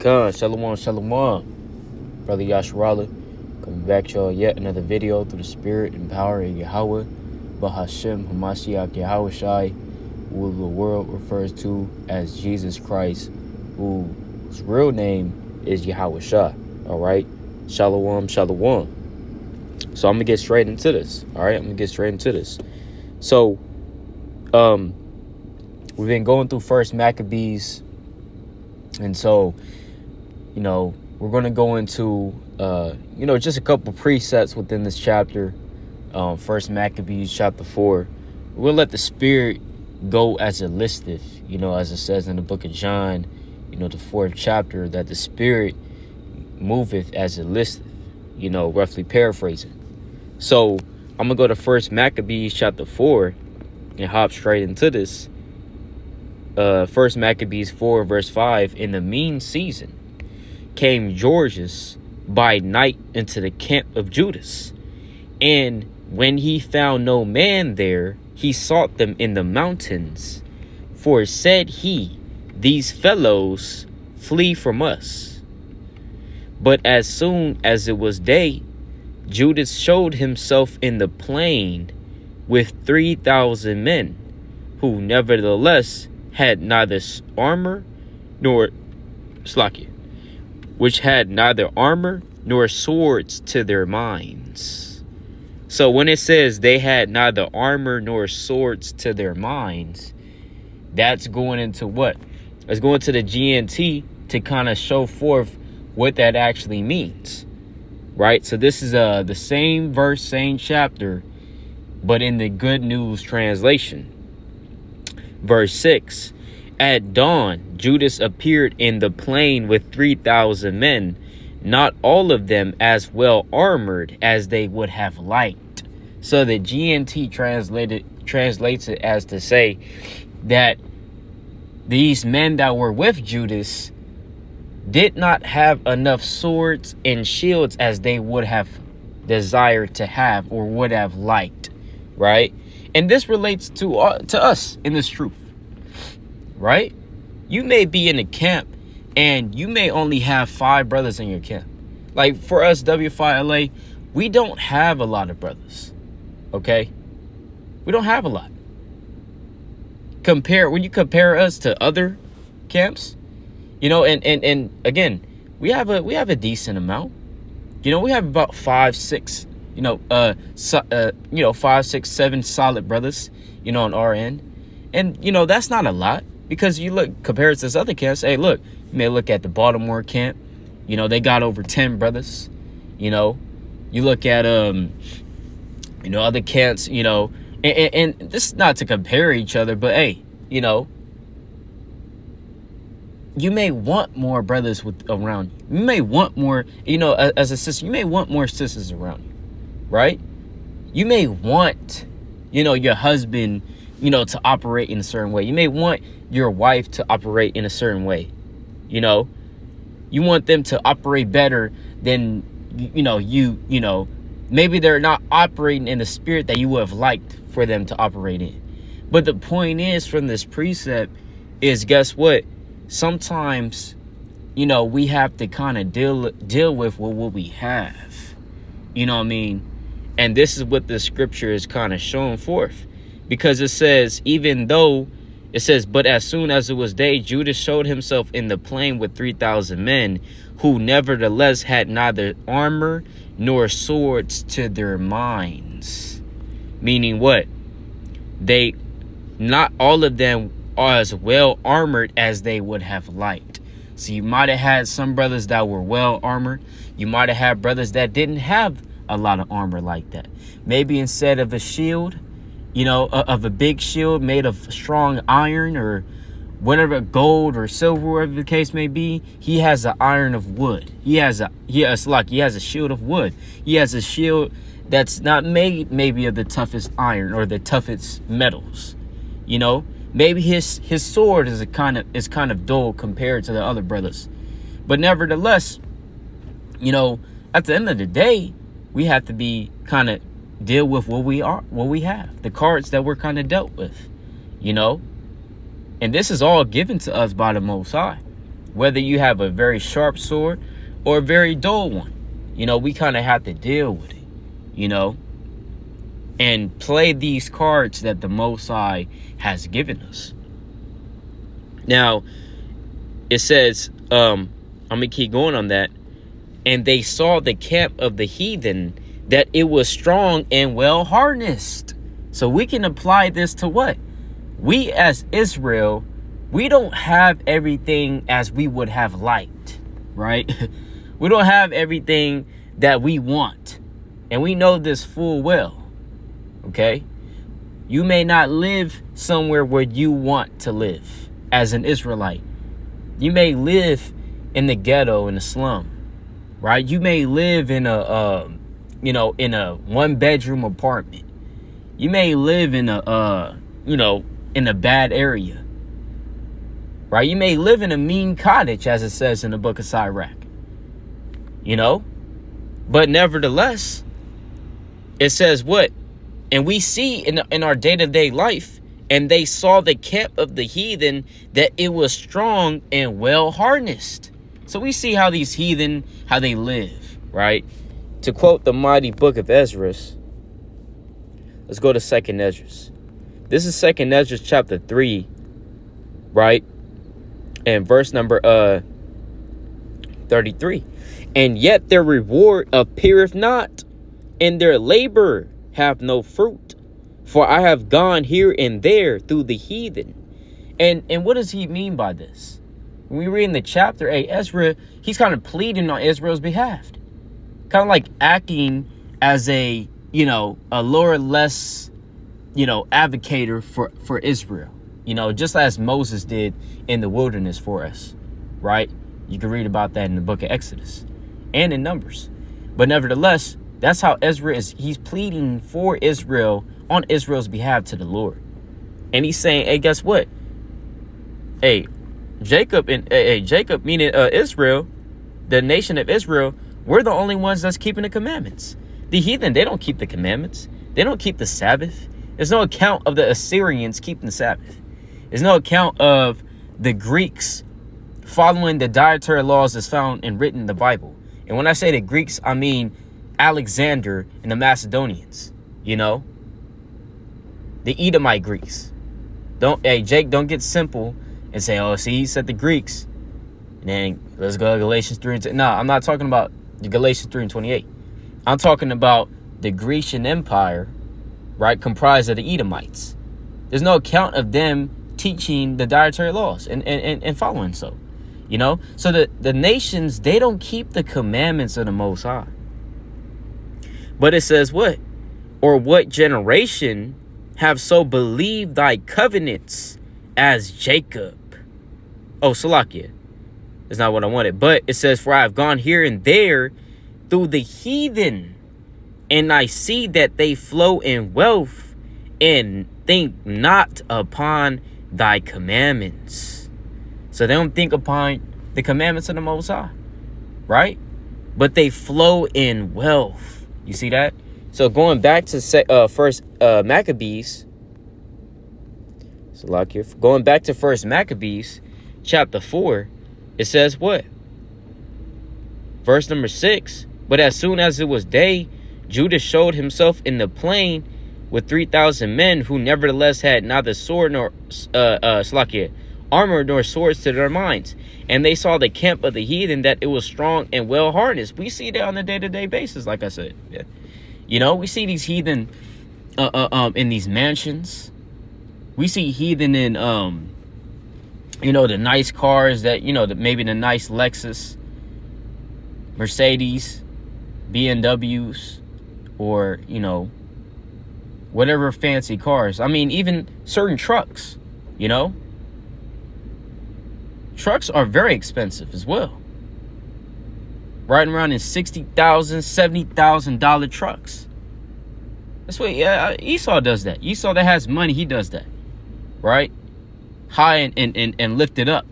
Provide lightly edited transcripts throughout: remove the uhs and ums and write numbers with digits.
Shalom, shalom. Brother Yasharala, coming back to y'all yet another video through the spirit and power of Yahweh, Bahashem Hamashiach Yahweh Shai, who the world refers to as Jesus Christ, whose real name is Yahweh Shai. All right, shalom, shalom. So I'm gonna get straight into this. All right, So, we've been going through First Maccabees. And so, we're going to go into, just a couple precepts within this chapter. First Maccabees chapter 4. We'll let the Spirit go as it listeth, as it says in the book of John, the 4th chapter, that the Spirit moveth as it listeth, roughly paraphrasing. So I'm going to go to First Maccabees chapter 4 and hop straight into this. First Maccabees 4 verse 5. In the mean season came Georgius by night into the camp of Judas, and when he found no man there, he sought them in the mountains. For said he, these fellows flee from us. But as soon as it was day, Judas showed himself in the plain with 3,000 men, who nevertheless had neither armor nor which had neither armor nor swords to their minds. So when it says they had neither armor nor swords to their minds, that's going into what? It's going to the GNT to kind of show forth what that actually means, right? So this is the same verse, same chapter, but in the Good News translation. Verse 6, at dawn, Judas appeared in the plain with 3,000 men, not all of them as well armored as they would have liked. So the GNT translates it as to say that these men that were with Judas did not have enough swords and shields as they would have desired to have or would have liked, right? And this relates to us in this truth, right? You may be in a camp and you may only have 5 brothers in your camp. Like for us, W5LA, we don't have a lot of brothers, okay? We don't have a lot. When you compare us to other camps, and again, we have a decent amount. We have about 5, 6, 5, 6, 7 solid brothers, on our end. And, that's not a lot, because you look, compared to this other camps, hey, look, you may look at the Baltimore camp, they got over 10 brothers, you look at, other camps, and this is not to compare each other, but hey, you may want more brothers around you. You may want more, as a sister, you may want more sisters around you, right? You may want, your husband, to operate in a certain way. You may want your wife to operate in a certain way. You want them to operate better than, maybe they're not operating in the spirit that you would have liked for them to operate in. But the point is, from this precept is, guess what? Sometimes, we have to kind of deal with what we have. You know what I mean? And this is what the scripture is kind of showing forth. Because it says, but as soon as it was day, Judas showed himself in the plain with 3,000 men, who nevertheless had neither armor nor swords to their minds. Meaning what? Not all of them are as well armored as they would have liked. So you might have had some brothers that were well armored. You might have had brothers that didn't have a lot of armor like that. Maybe instead of a shield, of a big shield made of strong iron or whatever, gold or silver, whatever the case may be, he has an iron of wood. He has a shield of wood. He has a shield that's not made maybe of the toughest iron or the toughest metals. Maybe his sword is kind of dull compared to the other brothers. But nevertheless, at the end of the day, we have to be kind of deal with what we have, the cards that we're kind of dealt with, And this is all given to us by the Most High. Whether you have a very sharp sword or a very dull one, we kind of have to deal with it, and play these cards that the Most High has given us. Now, it says, I'm going to keep going on that. And they saw the camp of the heathen, that it was strong and well harnessed. So we can apply this to what? We as Israel, we don't have everything as we would have liked, right? We don't have everything that we want. And we know this full well, okay? You may not live somewhere where you want to live as an Israelite. You may live in the ghetto, in the slum, right? You may live in a, in a 1-bedroom apartment. You may live in a, in a bad area, right? You may live in a mean cottage, as it says in the book of Sirach, but nevertheless, it says what? And we see in our day-to-day life, and they saw the camp of the heathen, that it was strong and well harnessed. So we see how these heathen, how they live, right? To quote the mighty book of Ezra, let's go to 2nd Ezra. This is 2nd Ezra chapter 3, right? And verse number 33. And yet their reward appeareth not, and their labor have no fruit. For I have gone here and there through the heathen. And what does he mean by this? When we read in the chapter, Ezra, he's kind of pleading on Israel's behalf. Kind of like acting as a lower, less, advocator for Israel. Just as Moses did in the wilderness for us, right? You can read about that in the book of Exodus and in Numbers. But nevertheless, that's how Ezra is. He's pleading for Israel on Israel's behalf to the Lord. And he's saying, hey, guess what? Hey, Jacob, meaning Israel, the nation of Israel, we're the only ones that's keeping the commandments. The heathen, they don't keep the commandments. They don't keep the Sabbath. There's no account of the Assyrians keeping the Sabbath. There's no account of the Greeks following the dietary laws that's found and written in the Bible. And when I say the Greeks, I mean Alexander and the Macedonians, the Edomite Greeks. Jake, don't get simple and say, oh, see, he said the Greeks. And then let's go to Galatians 3. No, I'm not talking about the Galatians 3 and 28. I'm talking about the Grecian Empire, right, comprised of the Edomites. There's no account of them teaching the dietary laws and following so. So the nations, they don't keep the commandments of the Most High. But it says what? Or what generation have so believed thy covenants as Jacob? Oh, Salakia. That's not what I wanted. But it says, for I have gone here and there through the heathen, and I see that they flow in wealth and think not upon thy commandments. So they don't think upon the commandments of the Most High, right? But they flow in wealth. You see that? So going back to first Maccabees, so lock here. Going back to first Maccabees, chapter 4, it says what? Verse number 6. But as soon as it was day, Judah showed himself in the plain with 3,000 men, who nevertheless had neither sword nor armor nor swords to their minds. And they saw the camp of the heathen, that it was strong and well harnessed. We see that on a day-to-day basis, like I said. Yeah. We see these heathen in these mansions. We see heathen in the nice cars that, maybe the nice Lexus, Mercedes, BMWs, or, whatever fancy cars. I mean, even certain trucks, Trucks are very expensive as well. Riding around in $60,000, $70,000 trucks. That's what Esau does that. Esau that has money, he does that. Right? High and lift it up.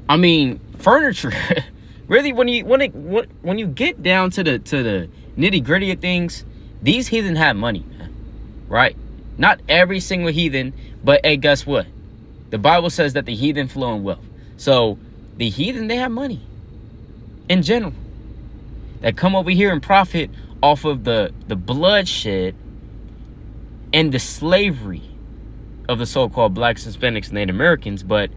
I mean, furniture. Really, when you get down to the nitty gritty of things, these heathen have money, man. Right? Not every single heathen, but hey, guess what? The Bible says that the heathen flow in wealth. So the heathen, they have money in general that come over here and profit off of the bloodshed and the slavery of the so-called blacks, Hispanics, Native Americans. But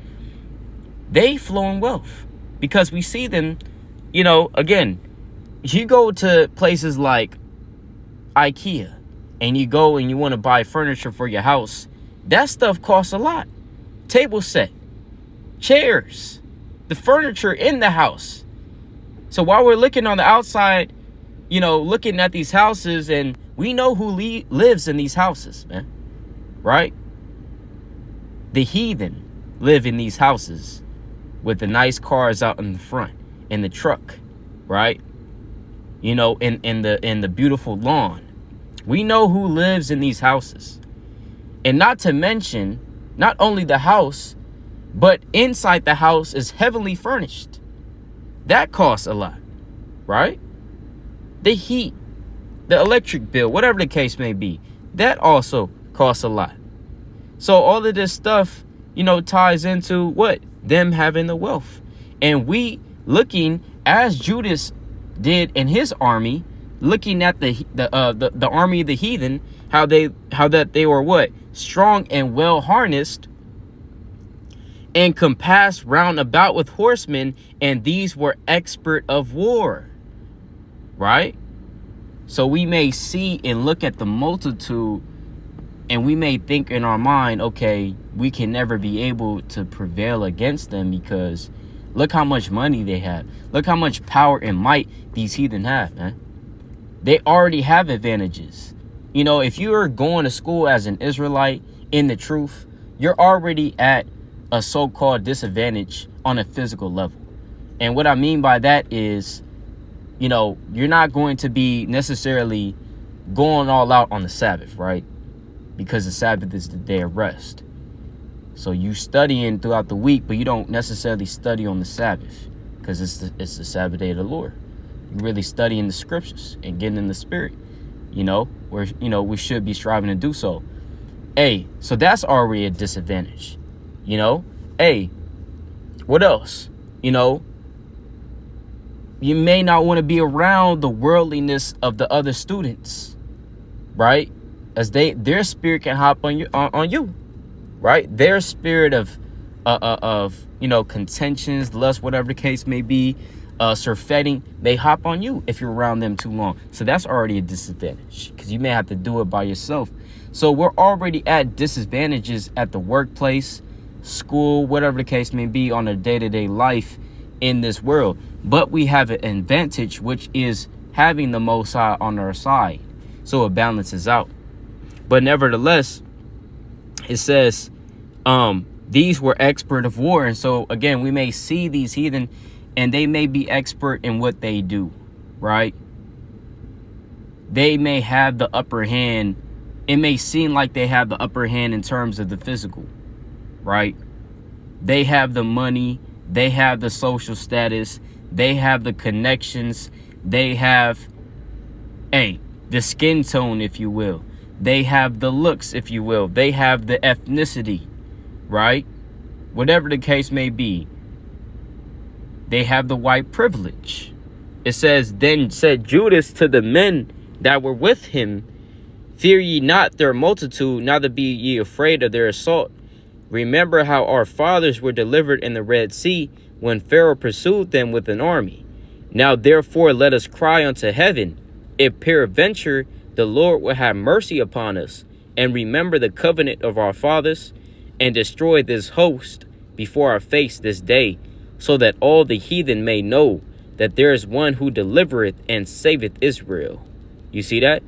they flow in wealth because we see them, you know, again, you go to places like IKEA and you go and you want to buy furniture for your house. That stuff costs a lot. Table set, chairs, the furniture in the house. So while we're looking on the outside, you know, looking at these houses, and we know who lives in these houses, man, right? The heathen live in these houses with the nice cars out in the front, in the truck, right? You know, in the beautiful lawn. We know who lives in these houses. And not to mention, not only the house, but inside the house is heavily furnished. That costs a lot, right? The heat, the electric bill, whatever the case may be, that also costs a lot. So all of this stuff, you know, ties into what? Them having the wealth. And we looking, as Judas did in his army, looking at the army of the heathen, how that they were what? Strong and well harnessed, and compassed round about with horsemen, and these were expert of war, right? So we may see and look at the multitude, and we may think in our mind, okay, we can never be able to prevail against them because look how much money they have. Look how much power and might these heathen have, man. They already have advantages. You know, if you are going to school as an Israelite in the truth, you're already at a so-called disadvantage on a physical level. And what I mean by that is, you know, you're not going to be necessarily going all out on the Sabbath, right? Because the Sabbath is the day of rest. So you studying throughout the week, but you don't necessarily study on the Sabbath because it's the Sabbath day of the Lord. You really studying the scriptures and getting in the spirit, you know, where, you know, we should be striving to do so. Hey, so that's already a disadvantage, you know. Hey, what else? You know, you may not want to be around the worldliness of the other students, right? As their spirit can hop on you, right? Their spirit of you know, contentions, lust, whatever the case may be, surfeiting, they hop on you if you're around them too long. So that's already a disadvantage because you may have to do it by yourself. So we're already at disadvantages at the workplace, school, whatever the case may be, on a day-to-day life in this world. But we have an advantage, which is having the Most High on our side. So it balances out. But nevertheless, it says, these were expert of war. And so, again, we may see these heathen, and they may be expert in what they do, right? They may have the upper hand. It may seem like they have the upper hand in terms of the physical, right? They have the money. They have the social status. They have the connections. They have, the skin tone, if you will. They have the looks, if you will. They have the ethnicity, right? Whatever the case may be. They have the white privilege. It says, then said Judas to the men that were with him, fear ye not their multitude, neither be ye afraid of their assault. Remember how our fathers were delivered in the Red Sea, when Pharaoh pursued them with an army. Now therefore let us cry unto heaven, if peradventure the Lord will have mercy upon us, and remember the covenant of our fathers, and destroy this host before our face this day, so that all the heathen may know that there is one who delivereth and saveth Israel. You see that?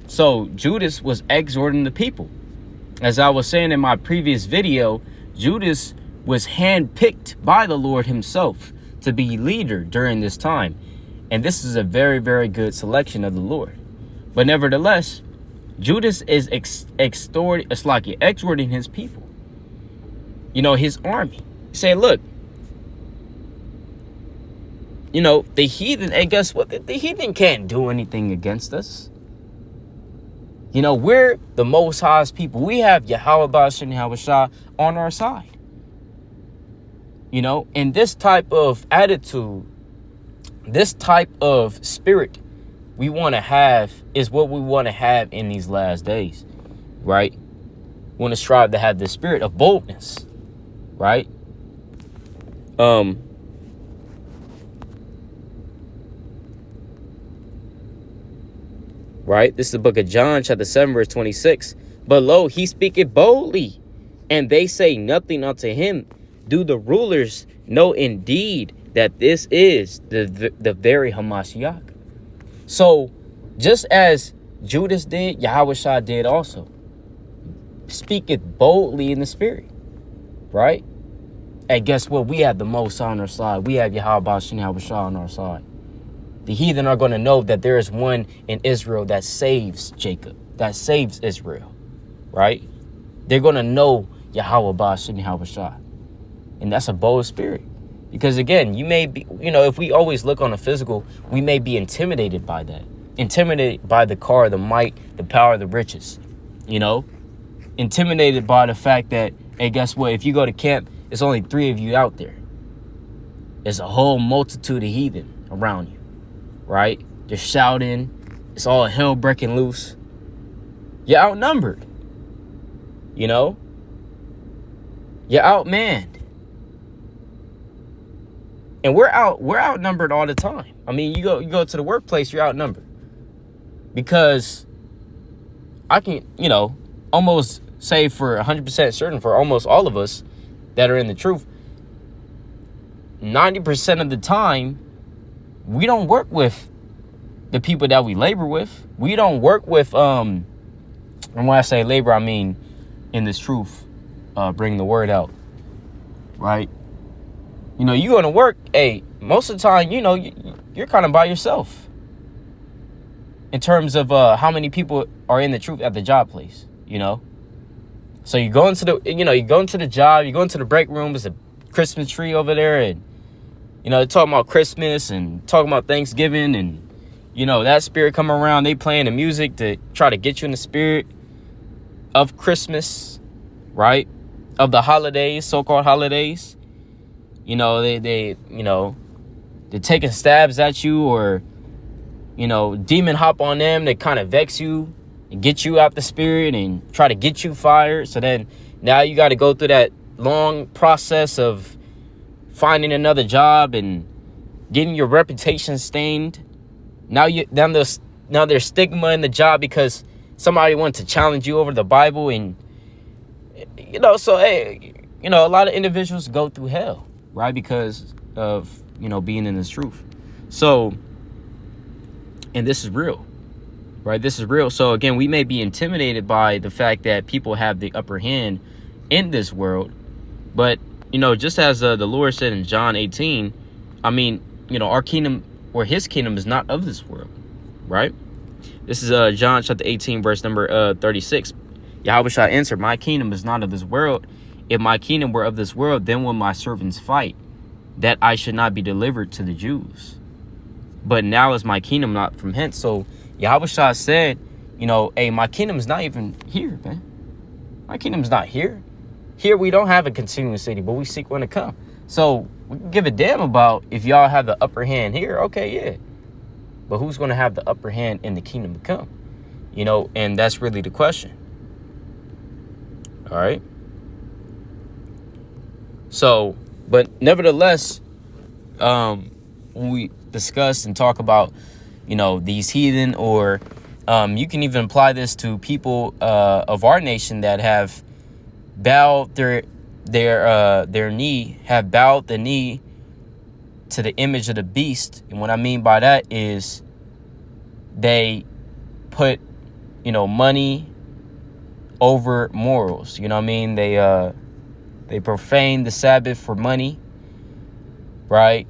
So Judas was exhorting the people. As I was saying in my previous video, Judas was handpicked by the Lord himself to be leader during this time. And this is a very, very good selection of the Lord. But nevertheless, Judas is exhorting his people, you know, his army, saying, look, you know, the heathen, and guess what? The heathen can't do anything against us. You know, we're the Most High's people. We have Yahweh Ba'ashem Yahweh Shah on our side. You know, and this type of attitude, this type of spirit we want to have is what we want to have in these last days, right? We want to strive to have the spirit of boldness, right? Right? This is the book of John, chapter 7, verse 26. But lo, he speaketh boldly, and they say nothing unto him. Do the rulers know indeed that this is the very Hamashiach? So, just as Judas did, Yahweh Shah did also. Speaketh boldly in the spirit, right? And guess what? We have the Most High on our side. We have Yahweh Ba'ashem Yahweh Shah on our side. The heathen are going to know that there is one in Israel that saves Jacob, that saves Israel, right? They're going to know Yahweh Ba'ashem Yahweh Shah. And that's a bold spirit. Because again, you may be, you know, if we always look on the physical, we may be intimidated by that. Intimidated by the car, the might, the power, the riches, you know? Intimidated by the fact that, hey, guess what? If you go to camp, it's only 3 of you out there. There's a whole multitude of heathen around you, right? They're shouting. It's all hell breaking loose. You're outnumbered, you know? You're outmanned. And we're outnumbered all the time. I mean, you go to the workplace, you're outnumbered. Because I can, you know, almost say for 100% certain for almost all of us that are in the truth, 90% of the time, we don't work with the people that we labor with. We don't work with, and when I say labor, I mean in this truth, bring the word out, right? You know, you going to work, hey, most of the time, you know, you're kind of by yourself in terms of how many people are in the truth at the job place, you know? So you go into the job, you go into the break room, there's a Christmas tree over there, and, you know, they're talking about Christmas and talking about Thanksgiving, and, you know, that spirit come around, they playing the music to try to get you in the spirit of Christmas, right? Of the holidays, so-called holidays. You know, they're taking stabs at you, or, you know, demon hop on them. They kind of vex you and get you out the spirit and try to get you fired. So then now you got to go through that long process of finding another job and getting your reputation stained. Now there's stigma in the job because somebody wants to challenge you over the Bible. And, you know, so, hey, you know, a lot of individuals go through hell, right? Because of, you know, being in this truth. So, and this is real, right? This is real. So again, we may be intimidated by the fact that people have the upper hand in this world. But, you know, just as the Lord said in John 18, I mean, you know, our kingdom or his kingdom is not of this world, right? This is John chapter 18, verse number 36. Yahweh shall answer, my kingdom is not of this world. If my kingdom were of this world, then will my servants fight, that I should not be delivered to the Jews. But now is my kingdom not from hence. So Yahweh Shah said, you know, hey, my kingdom is not even here, man. My kingdom's not here. Here we don't have a continuing city, but we seek one to come. So we can give a damn about if y'all have the upper hand here. Okay, yeah. But who's going to have the upper hand in the kingdom to come? You know, and that's really the question. All right. So, but nevertheless, when we discuss and talk about, you know, these heathen, or you can even apply this to people of our nation that have bowed their knee, have bowed the knee to the image of the beast. And what I mean by that is they put, you know, money over morals. You know what I mean? They profane the Sabbath for money, right?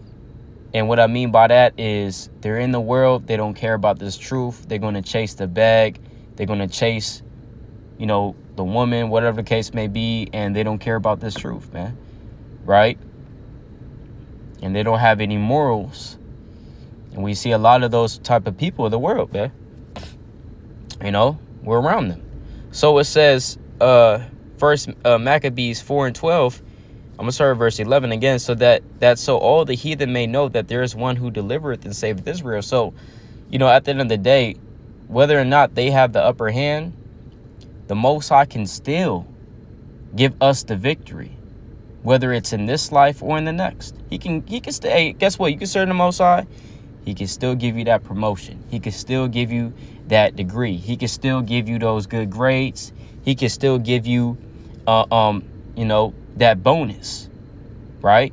And what I mean by that is they're in the world. They don't care about this truth. They're going to chase the bag. They're going to chase, you know, the woman, whatever the case may be. And they don't care about this truth, man. Right? And they don't have any morals. And we see a lot of those type of people in the world, man. You know, We're around them. So it says, first Maccabees 4:12. I'm gonna start at verse 11 again. So that so all the heathen may know that there is one who delivereth and saveth Israel. So, at the end of the day, whether or not they have the upper hand, the Most High can still give us the victory, whether it's in this life or in the next. He can stay. Hey, guess what? You can serve the Most High. He can still give you that promotion. He can still give you that degree. He can still give you those good grades. He can still give you, that bonus, right?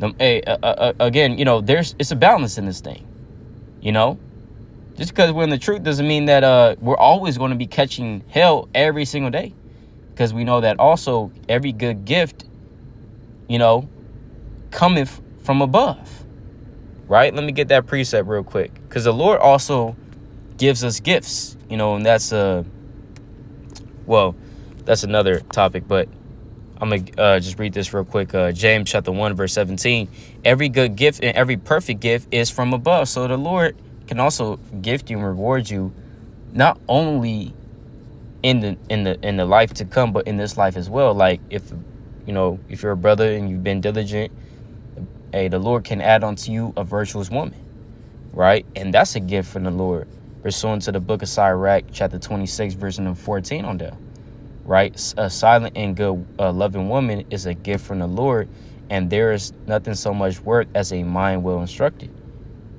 Again, it's a balance in this thing, Just because we're in the truth doesn't mean that we're always going to be catching hell every single day. Because we know that also every good gift, cometh from above. Right? Let me get that precept real quick. Because the Lord also gives us gifts, and that's another topic. But I'm going to just read this real quick. James chapter 1, verse 17. Every good gift and every perfect gift is from above. So the Lord can also gift you and reward you, not only in the life to come, but in this life as well. Like if you're a brother and you've been diligent, hey, the Lord can add unto you a virtuous woman, right? And that's a gift from the Lord, pursuant to the book of Sirach, chapter 26, verse number 14 on there, right? A silent and good loving woman is a gift from the Lord, and there is nothing so much worth as a mind well instructed,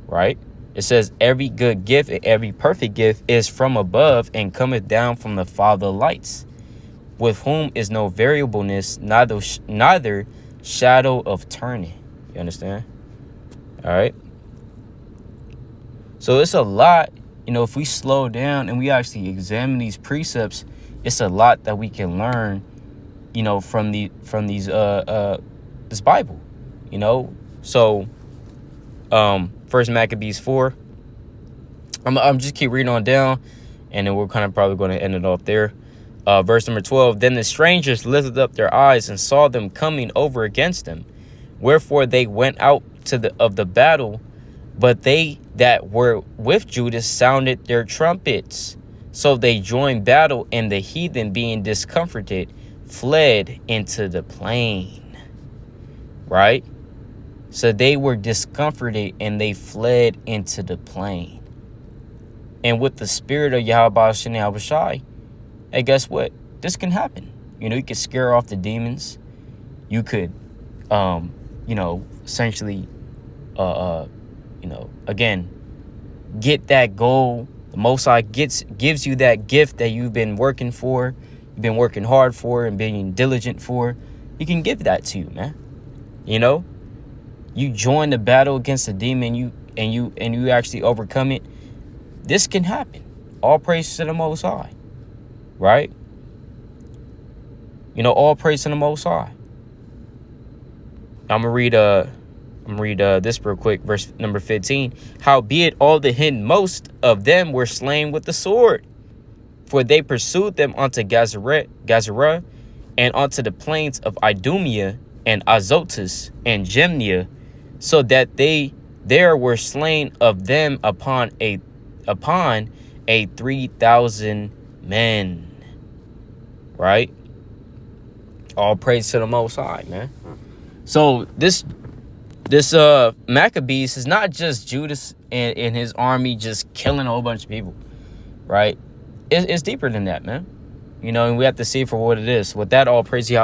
right? It says every good gift and every perfect gift is from above and cometh down from the Father of lights, with whom is no variableness, neither shadow of turning. You understand? All right. So it's a lot, if we slow down and we actually examine these precepts, it's a lot that we can learn, from these this Bible, So First Maccabees 4. I'm just keep reading on down, and then we're kind of probably going to end it off there. Verse number 12. Then the strangers lifted up their eyes and saw them coming over against them. Wherefore they went out of the battle, but they that were with Judas sounded their trumpets. So they joined battle, and the heathen, being discomforted, fled into the plain. Right? So they were discomforted, and they fled into the plain. And with the spirit of Yahweh Shai, hey, guess what? This can happen. You could scare off the demons. You could, essentially, again, get that goal. The Most High gives you that gift that you've been working for, you've been working hard for, and being diligent for. He can give that to you, man. You join the battle against the demon, you actually overcome it. This can happen. All praise to the Most High, right? All praise to the Most High. I'm gonna read this real quick, verse number 15. Howbeit all the hinmost of them were slain with the sword, for they pursued them unto Gazerah, and unto the plains of Idumea and Azotus and Gemnia, so that they there were slain of them upon a 3,000 men. Right? All praise to the Most High, man. So this Maccabees is not just Judas and his army just killing a whole bunch of people, right? It's deeper than that, man. And we have to see it for what it is. With that, all praise Yahweh.